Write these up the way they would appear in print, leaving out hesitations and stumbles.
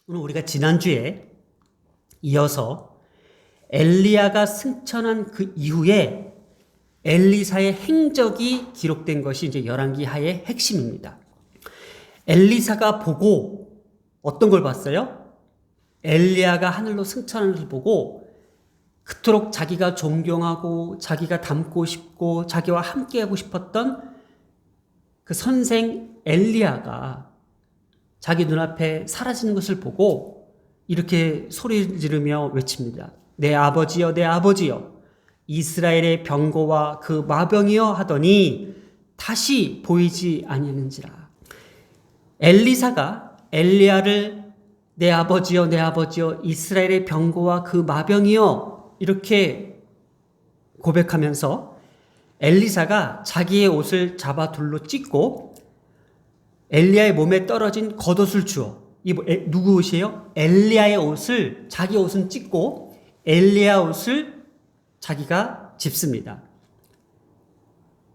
오늘 우리가 지난주에 이어서 엘리야가 승천한 그 이후에 엘리사의 행적이 기록된 것이 이제 열왕기하의 핵심입니다. 엘리사가 보고 어떤 걸 봤어요? 엘리야가 하늘로 승천하는 것을 보고 그토록 자기가 존경하고 자기가 닮고 싶고 자기와 함께하고 싶었던 그 선생 엘리야가 자기 눈앞에 사라지는 것을 보고 이렇게 소리 지르며 외칩니다. 내 아버지여, 내 아버지여, 이스라엘의 병거와 그 마병이여 하더니 다시 보이지 아니하는지라. 엘리사가 엘리야를 내 아버지여, 내 아버지여, 이스라엘의 병거와 그 마병이여 이렇게 고백하면서 엘리사가 자기의 옷을 잡아 둘로 찢고 엘리야의 몸에 떨어진 겉옷을 주어, 누구 옷이에요? 엘리야의 옷을, 자기 옷은 찢고 엘리야 옷을 자기가 집습니다.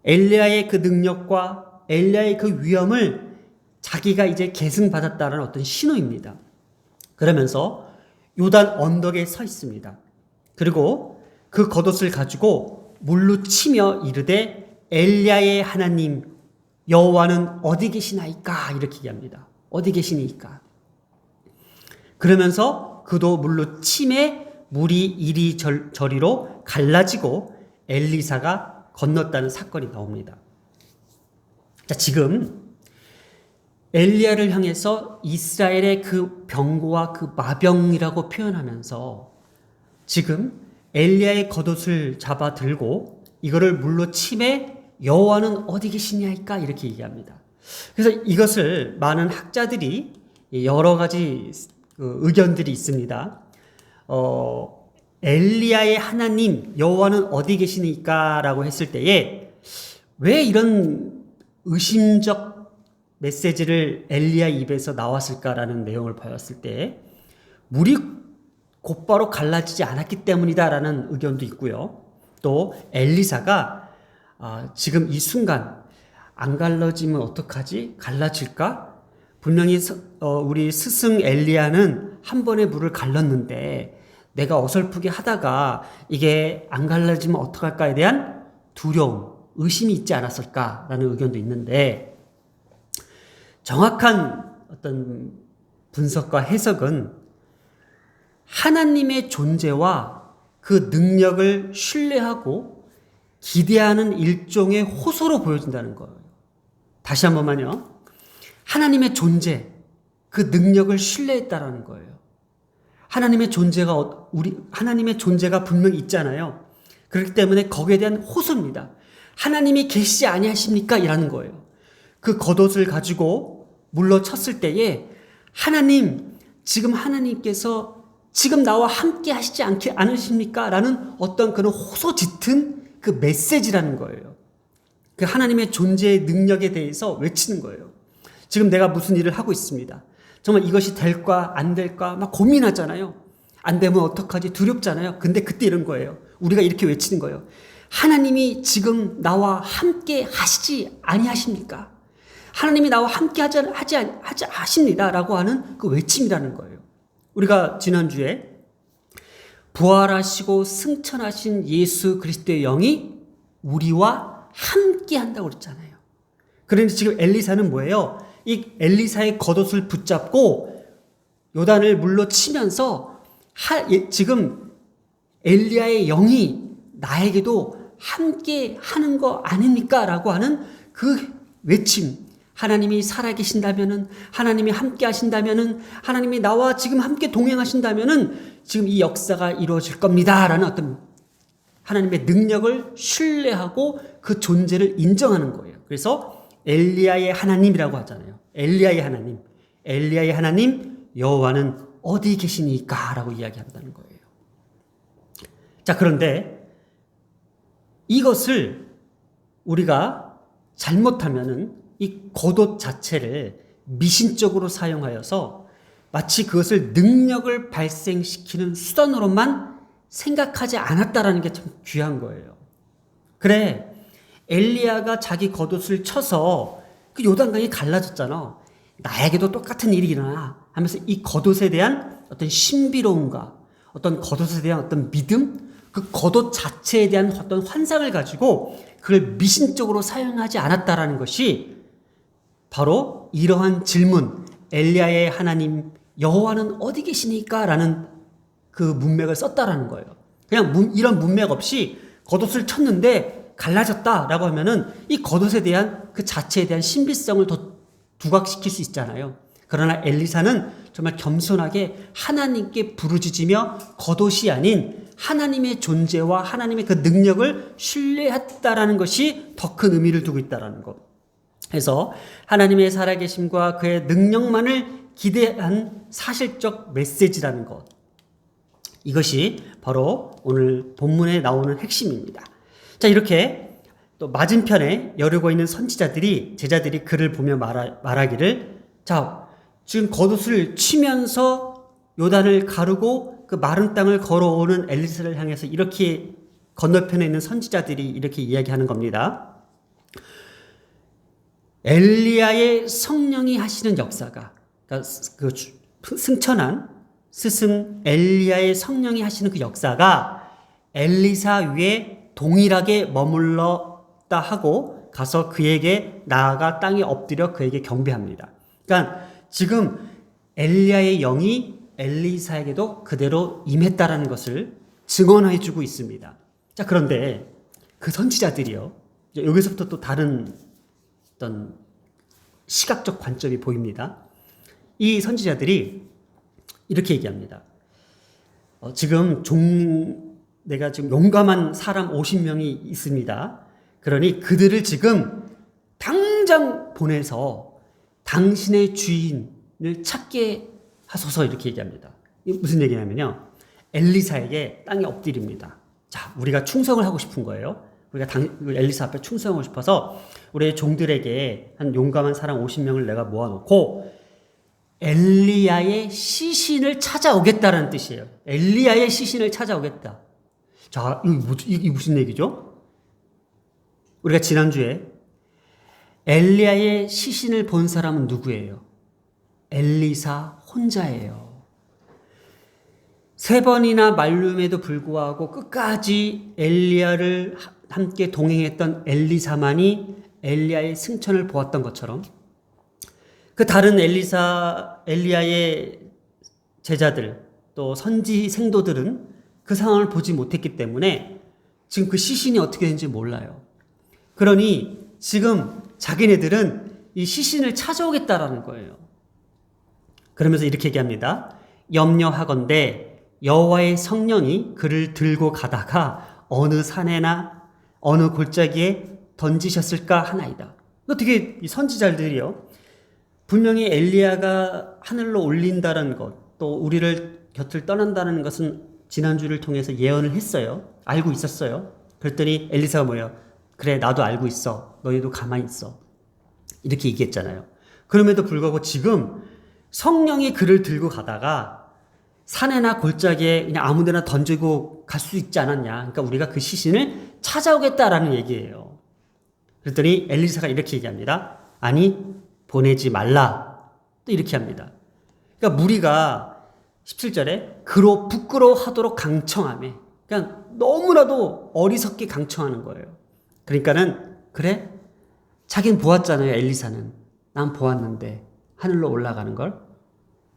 엘리야의 그 능력과 엘리야의 그 위엄을 자기가 이제 계승받았다는 어떤 신호입니다. 그러면서 요단 언덕에 서 있습니다. 그리고 그 겉옷을 가지고 물로 치며 이르되 엘리야의 하나님 여호와는 어디 계시나이까 이렇게 얘기합니다. 어디 계시니까. 그러면서 그도 물로 침에 물이 이리저리로 갈라지고 엘리사가 건넜다는 사건이 나옵니다. 자, 지금 엘리야를 향해서 이스라엘의 그 병거와 그 마병이라고 표현하면서 지금 엘리야의 겉옷을 잡아 들고 이거를 물로 침에 여호와는 어디 계시냐니까 이렇게 얘기합니다. 그래서 이것을 많은 학자들이 여러 가지 의견들이 있습니다. 엘리야의 하나님 여호와는 어디 계시니까라고 했을 때에 왜 이런 의심적 메시지를 엘리야 입에서 나왔을까라는 내용을 보았을 때 물이 곧바로 갈라지지 않았기 때문이다라는 의견도 있고요. 또 엘리사가 지금 이 순간 안 갈라지면 어떡하지? 갈라질까? 분명히 우리 스승 엘리야는 한 번에 물을 갈랐는데 내가 어설프게 하다가 이게 안 갈라지면 어떡할까에 대한 두려움, 의심이 있지 않았을까라는 의견도 있는데 정확한 어떤 분석과 해석은 하나님의 존재와 그 능력을 신뢰하고 기대하는 일종의 호소로 보여진다는 거예요. 다시 한 번만요. 하나님의 존재, 그 능력을 신뢰했다라는 거예요. 하나님의 존재가 분명히 있잖아요. 그렇기 때문에 거기에 대한 호소입니다. 하나님이 계시지 아니하십니까? 이라는 거예요. 그 겉옷을 가지고 물로 쳤을 때에 하나님, 지금 하나님께서 지금 나와 함께 하시지 않으십니까? 라는 어떤 그런 호소 짙은 그 메시지라는 거예요. 그 하나님의 존재의 능력에 대해서 외치는 거예요. 지금 내가 무슨 일을 하고 있습니다. 정말 이것이 될까 안 될까 막 고민하잖아요. 안 되면 어떡하지 두렵잖아요. 근데 그때 이런 거예요. 우리가 이렇게 외치는 거예요. 하나님이 지금 나와 함께 하시지 아니하십니까? 하나님이 나와 함께 하십니다라고 하는 그 외침이라는 거예요. 우리가 지난주에 부활하시고 승천하신 예수 그리스도의 영이 우리와 함께 한다고 그랬잖아요. 그런데 지금 엘리사는 뭐예요? 이 엘리사의 겉옷을 붙잡고 요단을 물로 치면서 지금 엘리야의 영이 나에게도 함께 하는 거 아닙니까? 라고 하는 그 외침. 하나님이 살아계신다면은, 하나님이 함께 하신다면은, 하나님이 나와 지금 함께 동행하신다면은 지금 이 역사가 이루어질 겁니다. 라는 어떤 하나님의 능력을 신뢰하고 그 존재를 인정하는 거예요. 그래서 엘리야의 하나님이라고 하잖아요. 엘리야의 하나님 여호와는 어디 계시니까? 라고 이야기한다는 거예요. 자, 그런데 이것을 우리가 잘못하면은 이 겉옷 자체를 미신적으로 사용하여서 마치 그것을 능력을 발생시키는 수단으로만 생각하지 않았다라는 게 참 귀한 거예요. 그래, 엘리야가 자기 겉옷을 쳐서 그 요단강이 갈라졌잖아. 나에게도 똑같은 일이 일어나. 하면서 이 겉옷에 대한 어떤 신비로움과 어떤 겉옷에 대한 어떤 믿음, 그 겉옷 자체에 대한 어떤 환상을 가지고 그걸 미신적으로 사용하지 않았다라는 것이 바로 이러한 질문, 엘리야의 하나님 여호와는 어디 계시니까? 라는 그 문맥을 썼다라는 거예요. 그냥 이런 문맥 없이 겉옷을 쳤는데 갈라졌다라고 하면은 이 겉옷에 대한 그 자체에 대한 신비성을 더 부각시킬 수 있잖아요. 그러나 엘리사는 정말 겸손하게 하나님께 부르짖으며 겉옷이 아닌 하나님의 존재와 하나님의 그 능력을 신뢰했다라는 것이 더 큰 의미를 두고 있다라는 것. 그래서 하나님의 살아계심과 그의 능력만을 기대한 사실적 메시지라는 것. 이것이 바로 오늘 본문에 나오는 핵심입니다. 자, 이렇게 또 맞은편에 여르고 있는 선지자들이, 제자들이 그를 보며 말하기를, 자, 지금 겉옷을 치면서 요단을 가르고 그 마른 땅을 걸어오는 엘리사를 향해서 이렇게 건너편에 있는 선지자들이 이렇게 이야기하는 겁니다. 엘리야의 성령이 하시는 역사가, 그러니까 그 승천한 스승 엘리야의 성령이 하시는 그 역사가 엘리사 위에 동일하게 머물렀다 하고 가서 그에게 나아가 땅에 엎드려 그에게 경배합니다. 그러니까 지금 엘리야의 영이 엘리사에게도 그대로 임했다라는 것을 증언해 주고 있습니다. 자, 그런데 그 선지자들이요, 여기서부터 또 다른 어떤 시각적 관점이 보입니다. 이 선지자들이 이렇게 얘기합니다. 내가 지금 용감한 사람 50명이 있습니다. 그러니 그들을 지금 당장 보내서 당신의 주인을 찾게 하소서, 이렇게 얘기합니다. 이게 무슨 얘기냐면요, 엘리사에게 땅에 엎드립니다. 자, 우리가 충성을 하고 싶은 거예요. 우리가 엘리사 앞에 충성하고 싶어서 우리의 종들에게 한 용감한 사람 50명을 내가 모아놓고 엘리야의 시신을 찾아오겠다라는 뜻이에요. 엘리야의 시신을 찾아오겠다. 자, 이게 무슨 얘기죠? 우리가 지난주에 엘리야의 시신을 본 사람은 누구예요? 엘리사 혼자예요. 3번이나 말름에도 불구하고 끝까지 엘리야를 함께 동행했던 엘리사만이 엘리야의 승천을 보았던 것처럼 그 다른 엘리야의 제자들 또 선지 생도들은 그 상황을 보지 못했기 때문에 지금 그 시신이 어떻게 되는지 몰라요. 그러니 지금 자기네들은 이 시신을 찾아오겠다라는 거예요. 그러면서 이렇게 얘기합니다. 염려하건대 여호와의 성령이 그를 들고 가다가 어느 산에나 어느 골짜기에 던지셨을까 하나이다. 어떻게 이 선지자들이요, 분명히 엘리야가 하늘로 올린다는 것, 또 우리를 곁을 떠난다는 것은 지난주를 통해서 예언을 했어요. 알고 있었어요. 그랬더니 엘리사가 뭐예요? 그래, 나도 알고 있어. 너희도 가만히 있어. 이렇게 얘기했잖아요. 그럼에도 불구하고 지금 성령이 그를 들고 가다가 산에나 골짜기에 그냥 아무 데나 던지고 갈 수 있지 않았냐. 그러니까 우리가 그 시신을 찾아오겠다라는 얘기예요. 그랬더니 엘리사가 이렇게 얘기합니다. 아니, 보내지 말라. 또 이렇게 합니다. 그러니까 무리가 17절에 그로 부끄러워하도록 강청하며, 그냥 너무나도 어리석게 강청하는 거예요. 그러니까는 그래? 자기는 보았잖아요. 엘리사는. 난 보았는데 하늘로 올라가는 걸.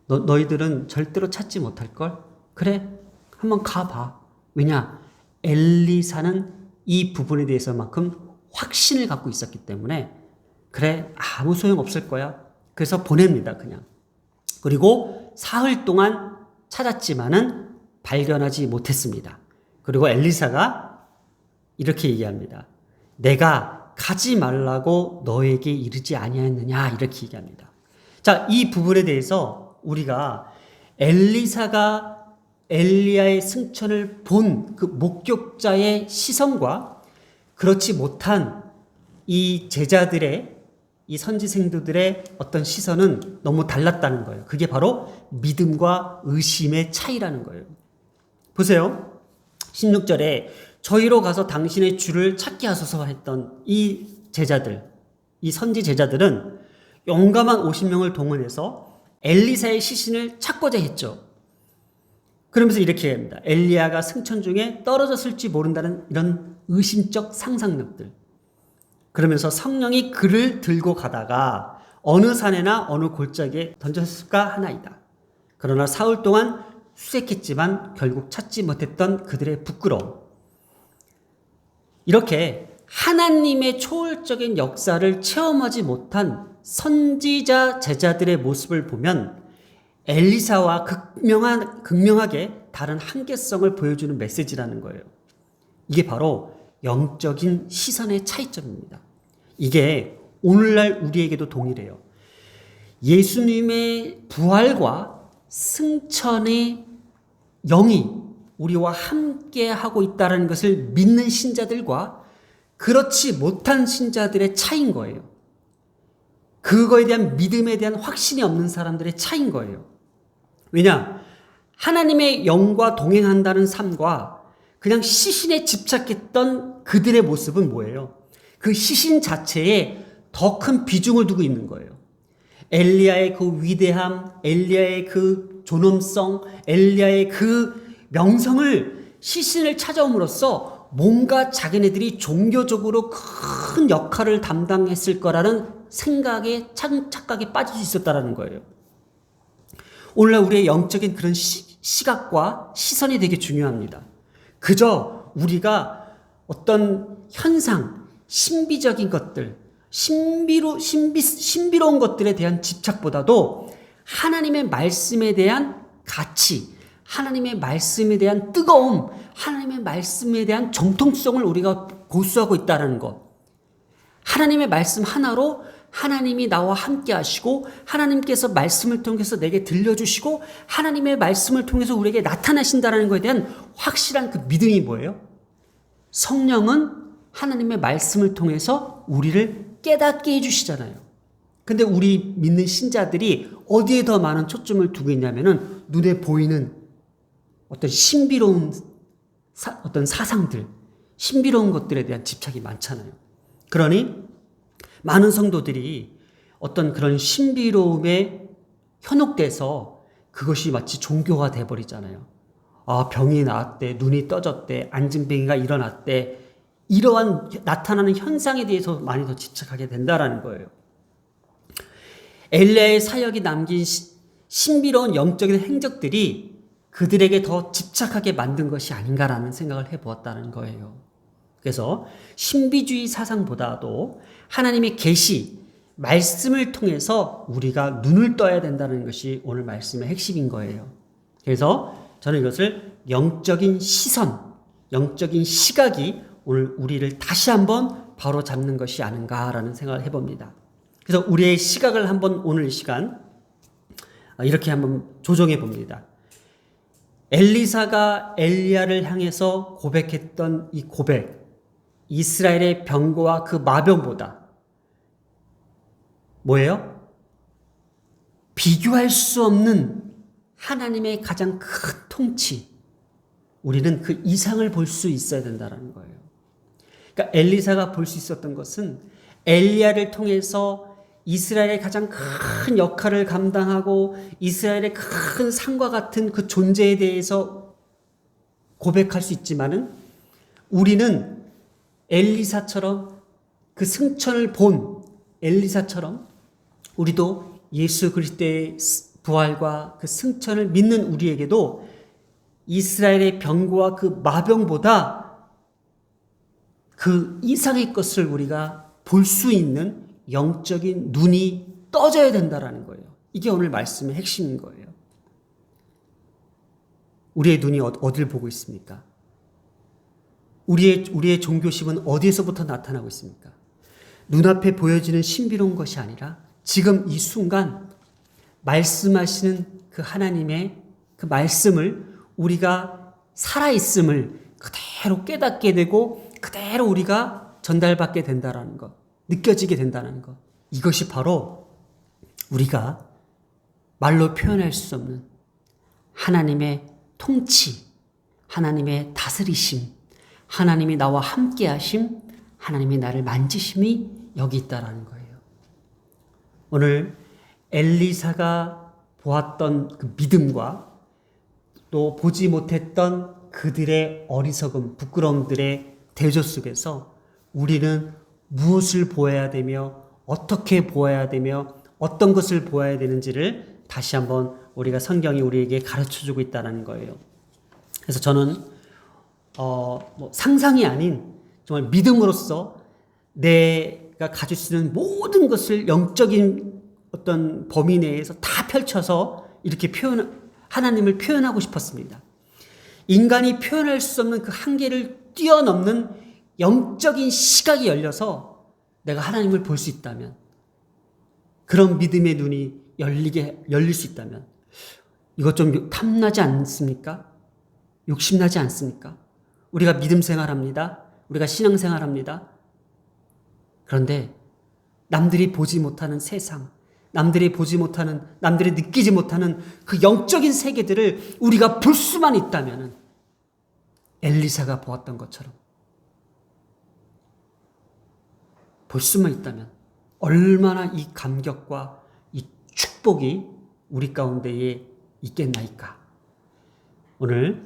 너희들은 절대로 찾지 못할 걸. 그래? 한번 가봐. 왜냐? 엘리사는 이 부분에 대해서만큼 확신을 갖고 있었기 때문에 그래, 아무 소용 없을 거야. 그래서 보냅니다, 그냥. 그리고 사흘 동안 찾았지만은 발견하지 못했습니다. 그리고 엘리사가 이렇게 얘기합니다. 내가 가지 말라고 너에게 이르지 아니하였느냐, 이렇게 얘기합니다. 자, 이 부분에 대해서 우리가 엘리사가 엘리야의 승천을 본 그 목격자의 시선과 그렇지 못한 이 제자들의, 이 선지생도들의 어떤 시선은 너무 달랐다는 거예요. 그게 바로 믿음과 의심의 차이라는 거예요. 보세요. 16절에 저희로 가서 당신의 주를 찾게 하소서 했던 이 제자들, 이 선지 제자들은 용감한 50명을 동원해서 엘리사의 시신을 찾고자 했죠. 그러면서 이렇게 합니다. 엘리야가 승천 중에 떨어졌을지 모른다는 이런 의심적 상상력들. 그러면서 성령이 그를 들고 가다가 어느 산에나 어느 골짜기에 던졌을까 하나이다. 그러나 사흘 동안 수색했지만 결국 찾지 못했던 그들의 부끄러움. 이렇게 하나님의 초월적인 역사를 체험하지 못한 선지자 제자들의 모습을 보면 엘리사와 극명하게 다른 한계성을 보여주는 메시지라는 거예요. 이게 바로 영적인 시선의 차이점입니다. 이게 오늘날 우리에게도 동일해요. 예수님의 부활과 승천의 영이 우리와 함께 하고 있다는 것을 믿는 신자들과 그렇지 못한 신자들의 차이인 거예요. 그거에 대한 믿음에 대한 확신이 없는 사람들의 차이인 거예요. 왜냐? 하나님의 영과 동행한다는 삶과 그냥 시신에 집착했던 그들의 모습은 뭐예요? 그 시신 자체에 더 큰 비중을 두고 있는 거예요. 엘리야의 그 위대함, 엘리야의 그 존엄성, 엘리야의 그 명성을 시신을 찾아옴으로써 뭔가 자기네들이 종교적으로 큰 역할을 담당했을 거라는 생각에 착각에 빠질 수 있었다는 거예요. 오늘날 우리의 영적인 그런 시각과 시선이 되게 중요합니다. 그저 우리가 어떤 현상, 신비적인 것들, 신비로운 것들에 대한 집착보다도 하나님의 말씀에 대한 가치, 하나님의 말씀에 대한 뜨거움, 하나님의 말씀에 대한 정통성을 우리가 고수하고 있다는 것. 하나님의 말씀 하나로 하나님이 나와 함께 하시고 하나님께서 말씀을 통해서 내게 들려주시고 하나님의 말씀을 통해서 우리에게 나타나신다는 것에 대한 확실한 그 믿음이 뭐예요? 성령은 하나님의 말씀을 통해서 우리를 깨닫게 해주시잖아요. 근데 우리 믿는 신자들이 어디에 더 많은 초점을 두고 있냐면은 눈에 보이는 어떤 신비로운 어떤 사상들, 신비로운 것들에 대한 집착이 많잖아요. 그러니 많은 성도들이 어떤 그런 신비로움에 현혹돼서 그것이 마치 종교가 돼버리잖아요. 아, 병이 나았대, 눈이 떠졌대, 안진뱅이가 일어났대. 이러한 나타나는 현상에 대해서 많이 더 집착하게 된다라는 거예요. 엘리야의 사역이 남긴 신비로운 영적인 행적들이 그들에게 더 집착하게 만든 것이 아닌가라는 생각을 해보았다는 거예요. 그래서 신비주의 사상보다도 하나님의 계시, 말씀을 통해서 우리가 눈을 떠야 된다는 것이 오늘 말씀의 핵심인 거예요. 그래서 저는 이것을 영적인 시선, 영적인 시각이 오늘 우리를 다시 한번 바로 잡는 것이 아닌가라는 생각을 해봅니다. 그래서 우리의 시각을 한번 오늘 이 시간 이렇게 한번 조정해 봅니다. 엘리사가 엘리야를 향해서 고백했던 이 고백, 이스라엘의 병거와 그 마병보다 뭐예요? 비교할 수 없는 하나님의 가장 큰 통치, 우리는 그 이상을 볼 수 있어야 된다는 거예요. 그러니까 엘리사가 볼 수 있었던 것은 엘리야를 통해서 이스라엘의 가장 큰 역할을 감당하고 이스라엘의 큰 산과 같은 그 존재에 대해서 고백할 수 있지만은 우리는 엘리사처럼 그 승천을 본 엘리사처럼 우리도 예수 그리스도의 부활과 그 승천을 믿는 우리에게도 이스라엘의 병거와 그 마병보다 그 이상의 것을 우리가 볼 수 있는 영적인 눈이 떠져야 된다라는 거예요. 이게 오늘 말씀의 핵심인 거예요. 우리의 눈이 어디를 보고 있습니까? 우리의 종교심은 어디에서부터 나타나고 있습니까? 눈앞에 보여지는 신비로운 것이 아니라 지금 이 순간 말씀하시는 그 하나님의 그 말씀을 우리가 살아있음을 그대로 깨닫게 되고 그대로 우리가 전달받게 된다는 것, 느껴지게 된다는 것. 이것이 바로 우리가 말로 표현할 수 없는 하나님의 통치, 하나님의 다스리심, 하나님이 나와 함께 하심, 하나님이 나를 만지심이 여기 있다라는 거예요. 오늘 엘리사가 보았던 그 믿음과 또 보지 못했던 그들의 어리석음, 부끄러움들의 대조 속에서 우리는 무엇을 보아야 되며 어떻게 보아야 되며 어떤 것을 보아야 되는지를 다시 한번 우리가 성경이 우리에게 가르쳐주고 있다는 거예요. 그래서 저는 상상이 아닌 정말 믿음으로써 내가 가질 수 있는 모든 것을 영적인 어떤 범위 내에서 다 펼쳐서 이렇게 하나님을 표현하고 싶었습니다. 인간이 표현할 수 없는 그 한계를 뛰어넘는 영적인 시각이 열려서 내가 하나님을 볼 수 있다면, 그런 믿음의 눈이 열릴 수 있다면, 이것 좀 탐나지 않습니까? 욕심나지 않습니까? 우리가 믿음 생활합니다. 우리가 신앙 생활합니다. 그런데 남들이 보지 못하는 세상, 남들이 느끼지 못하는 그 영적인 세계들을 우리가 볼 수만 있다면, 엘리사가 보았던 것처럼 볼 수만 있다면 얼마나 이 감격과 이 축복이 우리 가운데에 있겠나이까. 오늘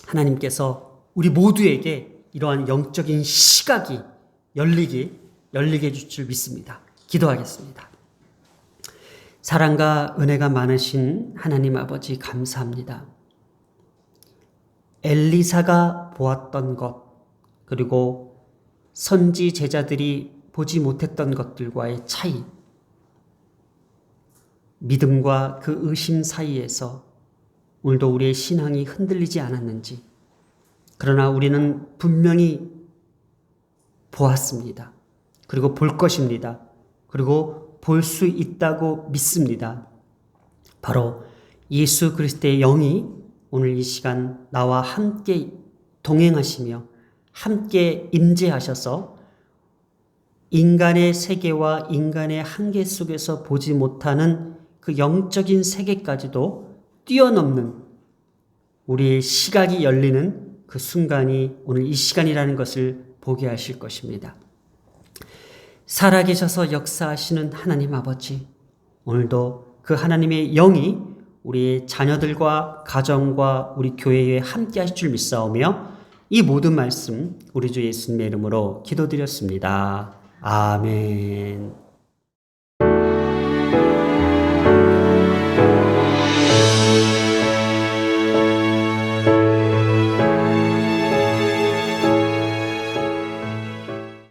하나님께서 우리 모두에게 이러한 영적인 시각이 열리게 해줄 줄 믿습니다. 기도하겠습니다. 사랑과 은혜가 많으신 하나님 아버지, 감사합니다. 엘리사가 보았던 것, 그리고 선지 제자들이 보지 못했던 것들과의 차이, 믿음과 그 의심 사이에서 오늘도 우리의 신앙이 흔들리지 않았는지, 그러나 우리는 분명히 보았습니다. 그리고 볼 것입니다. 그리고 볼 수 있다고 믿습니다. 바로 예수 그리스도의 영이 오늘 이 시간 나와 함께 동행하시며 함께 임재하셔서 인간의 세계와 인간의 한계 속에서 보지 못하는 그 영적인 세계까지도 뛰어넘는 우리의 시각이 열리는 그 순간이 오늘 이 시간이라는 것을 보게 하실 것입니다. 살아계셔서 역사하시는 하나님 아버지, 오늘도 그 하나님의 영이 우리의 자녀들과 가정과 우리 교회에 함께 하실 줄 믿사오며 이 모든 말씀 우리 주 예수님의 이름으로 기도드렸습니다. 아멘.